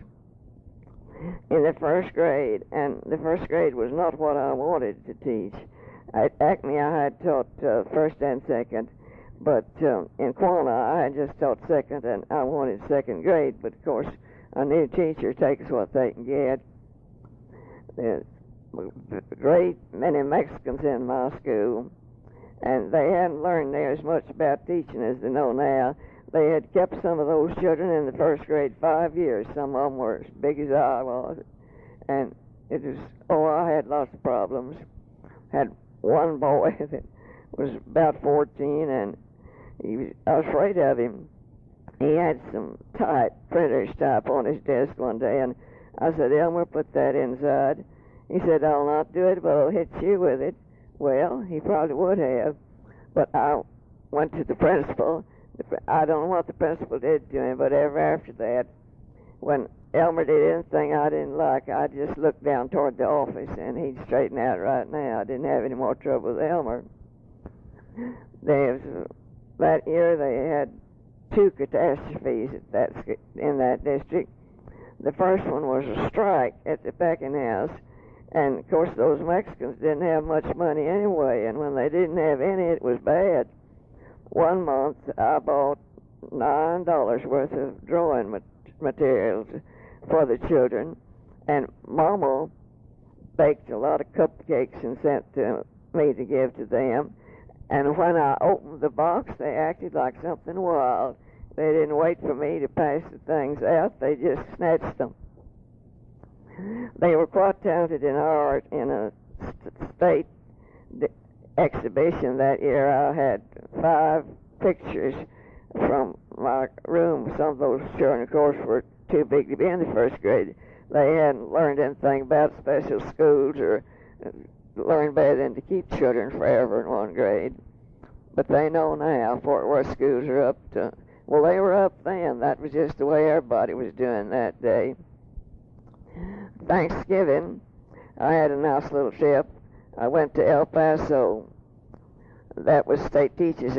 in the first grade, and the first grade was not what I wanted to teach. At Acme I had taught first and second, but in Quanah I had just taught second, and I wanted second grade, but of course a new teacher takes what they can get. There's a great many Mexicans in my school, and they hadn't learned near as much about teaching as they know now. They had kept some of those children in the first grade 5 years. Some of them were as big as I was. And it was, I had lots of problems. Had one boy that was about 14, and I was afraid of him. He had some printer's type on his desk one day, and I said, Elmer, put that inside. He said, I'll not do it, but I'll hit you with it. Well, he probably would have, but I went to the principal. I don't know what the principal did to him, but ever after that, when Elmer did anything I didn't like, I just looked down toward the office, and he'd straighten out right now. I didn't have any more trouble with Elmer. That year they had two catastrophes in that district. The first one was a strike at the packing house, and of course those Mexicans didn't have much money anyway, and when they didn't have any, it was bad. One month I bought $9 worth of drawing materials for the children, and Mama baked a lot of cupcakes and sent to me to give to them. And when I opened the box, they acted like something wild. They didn't wait for me to pass the things out. They just snatched them. They were quite talented in art. In a state exhibition that year, I had 5 pictures from my room. Some of those children, of course, were too big to be in the first grade. They hadn't learned anything about special schools or learned better than to keep children forever in one grade. But they know now Fort Worth schools are up to, well, they were up then. That was just the way everybody was doing that day. Thanksgiving, I had a nice little trip. I went to El Paso. That was State Teachers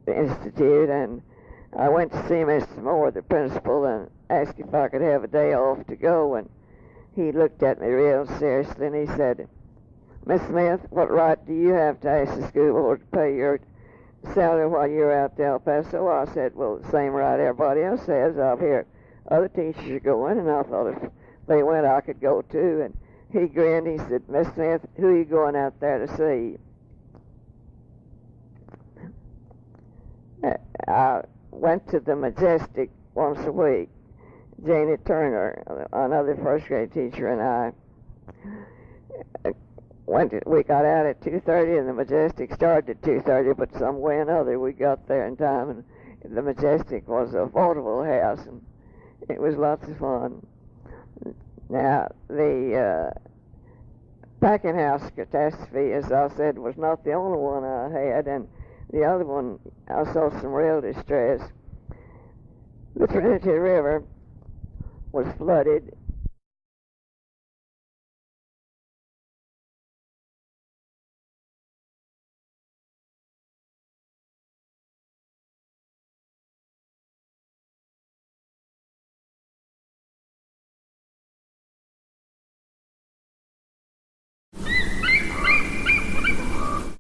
Institute, and I went to see Mr. Moore, the principal, and asked if I could have a day off to go, and he looked at me real seriously, and he said, "Miss Smith, what right do you have to ask the school board to pay your salary while you're out to El Paso?" I said, "Well, the same right everybody else has. I've heard other teachers are going, and I thought if they went, I could go too." And he grinned. He said, "Miss Smith, who are you going out there to see?" I went to the Majestic once a week. Janie Turner, another first grade teacher, and I we got out at 2:30, and the Majestic started at 2:30, but some way or another we got there in time, and the Majestic was a vaudeville house, and it was lots of fun. Now, the packing house catastrophe, as I said, was not the only one I had, and the other one, I saw some real distress. The Trinity River was flooded,